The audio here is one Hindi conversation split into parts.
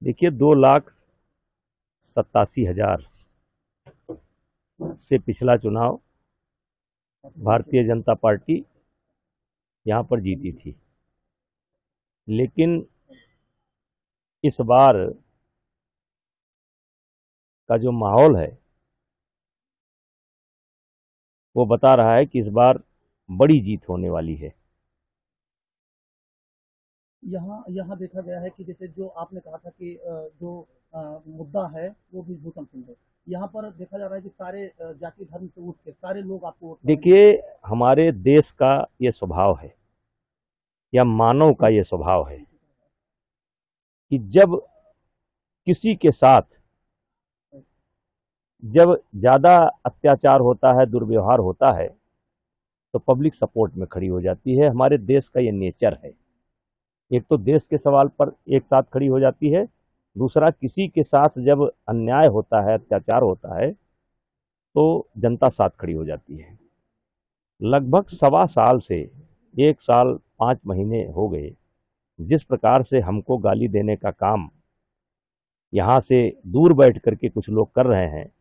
देखिए 2,87,000 से पिछला चुनाव भारतीय जनता पार्टी यहाँ पर जीती थी। लेकिन इस बार का जो माहौल है वो बता रहा है कि इस बार बड़ी जीत होने वाली है। यहाँ यहाँ देखा गया है कि जैसे जो आपने कहा था कि जो मुद्दा है वो ब्रिजभूषण सिंह है। यहाँ पर देखा जा रहा है कि सारे जाति धर्म से उठ के सारे लोग आपको वोट करेंगे। देखिए, हमारे देश का ये स्वभाव है या मानव का ये स्वभाव है कि जब किसी के साथ जब ज़्यादा अत्याचार होता है, दुर्व्यवहार होता है, तो पब्लिक सपोर्ट में खड़ी हो जाती है। हमारे देश का ये नेचर है। एक तो देश के सवाल पर एक साथ खड़ी हो जाती है, दूसरा किसी के साथ जब अन्याय होता है, अत्याचार होता है, तो जनता साथ खड़ी हो जाती है। लगभग 1.25 साल से 1 साल 5 महीने हो गए जिस प्रकार से हमको गाली देने का काम यहाँ से दूर बैठ करके कुछ लोग कर रहे हैं,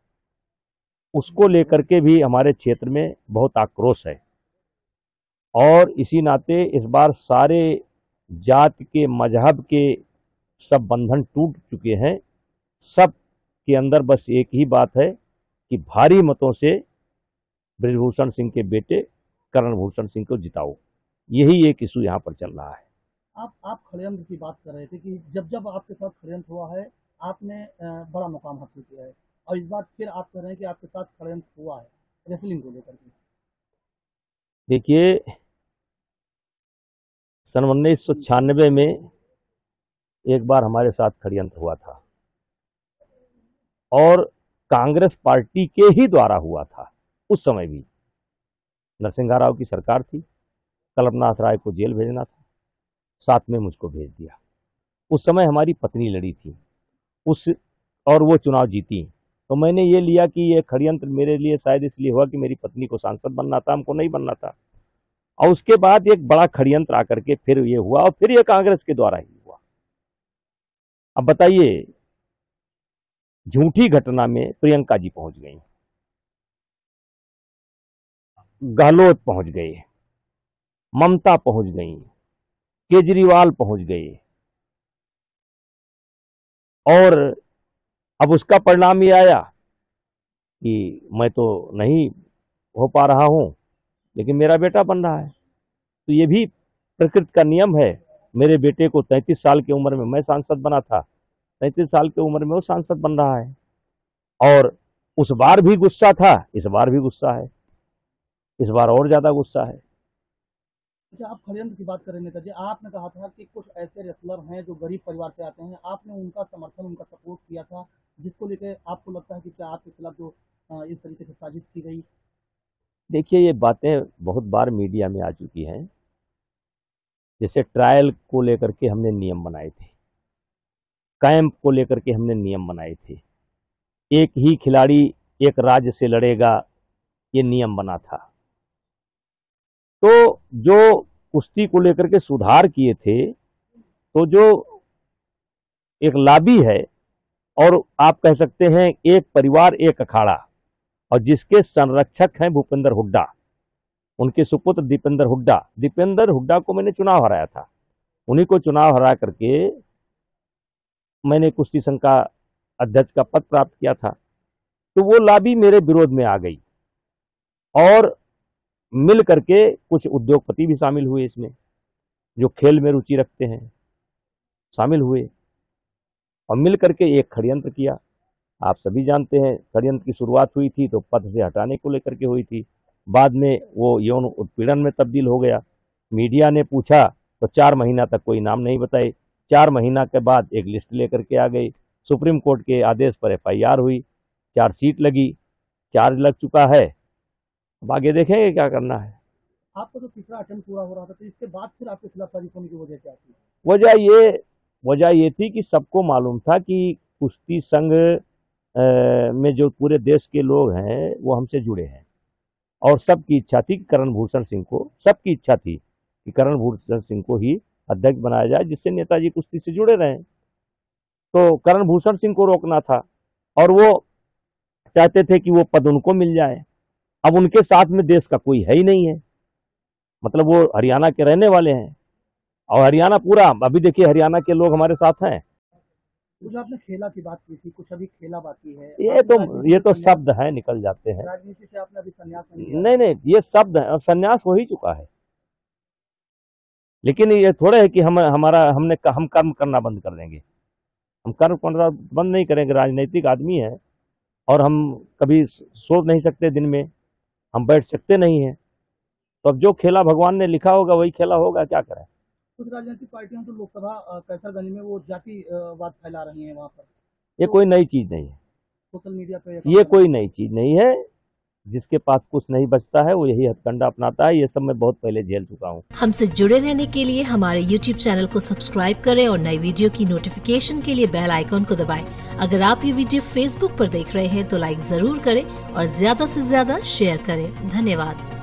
उसको लेकर के भी हमारे क्षेत्र में बहुत आक्रोश है। और इसी नाते इस बार सारे जात के, मजहब के सब बंधन टूट चुके हैं। सब के अंदर बस एक ही बात है कि भारी मतों से ब्रिजभूषण सिंह के बेटे करण भूषण सिंह को जिताओ। यही एक इशू यहाँ पर चल रहा है। आप षड्यंत्र की बात कर रहे थे कि जब जब आपके साथ षड्यंत्र हुआ है आपने बड़ा मुकाम हासिल किया है, और इस बार फिर आप कह रहे हैं कि आपके साथ षड्यंत्र हुआ है रेसलिंग को लेकर के। देखिए, सन 1996 में एक बार हमारे साथ षड्यंत्र हुआ था और कांग्रेस पार्टी के ही द्वारा हुआ था। उस समय भी नरसिंह राव की सरकार थी, कल्पनाथ राय को जेल भेजना था, साथ में मुझको भेज दिया। उस समय हमारी पत्नी लड़ी थी उस और वो चुनाव जीती। तो मैंने ये लिया कि ये षड्यंत्र मेरे लिए शायद इसलिए हुआ कि मेरी पत्नी को सांसद बनना था, हमको नहीं बनना था। और उसके बाद एक बड़ा षड्यंत्र आकर के फिर ये हुआ और फिर ये कांग्रेस के द्वारा ही हुआ। अब बताइए, झूठी घटना में प्रियंका जी पहुंच गई, गहलोत पहुंच गए, ममता पहुंच गई, केजरीवाल पहुंच गए, और अब उसका परिणाम ये आया कि मैं तो नहीं हो पा रहा हूं, लेकिन मेरा बेटा बन रहा है। तो ये भी प्रकृति का नियम है। मेरे बेटे को 33 साल की उम्र में मैं सांसद बना था, 33 साल की उम्र में वो सांसद बन रहा है। और उस बार भी गुस्सा था, इस बार भी गुस्सा है, इस बार और ज्यादा गुस्सा है। अच्छा, आप षड्यंत्र की बात करें नेताजी, आपने कहा था कि कुछ ऐसे रेसलर हैं जो गरीब परिवार से आते हैं, आपने उनका समर्थन उनका सपोर्ट किया था, जिसको लेकर आपको लगता है कि क्या आपके खिलाफ जो इस तरीके से साजिश की गई। देखिए, ये बातें बहुत बार मीडिया में आ चुकी हैं। जैसे ट्रायल को लेकर के हमने नियम बनाए थे, कैंप को लेकर के हमने नियम बनाए थे, एक ही खिलाड़ी एक राज्य से लड़ेगा, ये नियम बना था। तो जो कुश्ती को लेकर के सुधार किए थे, तो जो एक लॉबी है, और आप कह सकते हैं एक परिवार एक अखाड़ा, और जिसके संरक्षक हैं भूपेंद्र हुड्डा, उनके सुपुत्र दीपेंद्र हुड्डा को मैंने चुनाव हराया था। उन्हीं को चुनाव हरा करके मैंने कुश्ती संघ का अध्यक्ष का पद प्राप्त किया था। तो वो लॉबी मेरे विरोध में आ गई और मिल करके कुछ उद्योगपति भी शामिल हुए इसमें, जो खेल में रुचि रखते हैं, शामिल हुए और मिल करके एक षड्यंत्र किया। आप सभी जानते हैं षड्यंत्र की शुरुआत हुई थी तो पद से हटाने को लेकर के हुई थी, बाद में वो यौन उत्पीड़न में तब्दील हो गया। मीडिया ने पूछा तो 4 महीना तक कोई नाम नहीं बताए। 4 महीना के बाद एक लिस्ट लेकर के आ गई, सुप्रीम कोर्ट के आदेश पर FIR हुई, चार्जशीट लगी, चार्ज लग चुका है। अब आगे देखेंगे क्या करना है। आपका जो तीसरा अटेम्प्ट पूरा हो रहा था, तो इसके बाद फिर आपके खिलाफ साजिश होने की वजह क्या थी। वजह ये वजह ये थी कि सबको मालूम था कि कुश्ती संघ में जो पूरे देश के लोग हैं वो हमसे जुड़े हैं, और सबकी इच्छा थी कि करण भूषण सिंह को, सबकी इच्छा थी कि करण भूषण सिंह को ही अध्यक्ष बनाया जाए, जिससे नेताजी कुश्ती से जुड़े रहें। तो करण भूषण सिंह को रोकना था और वो चाहते थे कि वो पद उनको मिल जाए। अब उनके साथ में देश का कोई है ही नहीं है, मतलब वो हरियाणा के रहने वाले हैं और हरियाणा पूरा, अभी देखिए हरियाणा के लोग हमारे साथ हैं। जो आपने खेला की बात की थी, कुछ अभी खेला बाकी है? ये तो शब्द है, निकल जाते हैं। राजनीति से आपने अभी संन्यास नहीं लिया? नहीं, ये शब्द है, अब संन्यास हो ही चुका है। लेकिन ये थोड़े है कि हम कर्म करना बंद कर देंगे। हम कर्म करना बंद नहीं करेंगे, राजनीतिक आदमी है और हम कभी सो नहीं सकते, दिन में हम बैठ सकते नहीं हैं। तो अब जो खेला भगवान ने लिखा होगा वही खेला होगा, क्या करें। कुछ राजनीतिक पार्टियां तो लोकसभा कैसरगंज में वो जातिवाद फैला रही हैं वहाँ पर। ये कोई नई चीज नहीं है, सोशल मीडिया पे ये कोई नई चीज नहीं है। जिसके पास कुछ नहीं बचता है वो यही हथकंडा अपनाता है। ये सब मैं बहुत पहले झेल चुका हूँ। हमसे जुड़े रहने के लिए हमारे YouTube चैनल को सब्सक्राइब करें और नई वीडियो की नोटिफिकेशन के लिए बेल आइकॉन को दबाएं। अगर आप ये वीडियो Facebook पर देख रहे हैं तो लाइक जरूर करें और ज्यादा से ज्यादा शेयर करें। धन्यवाद।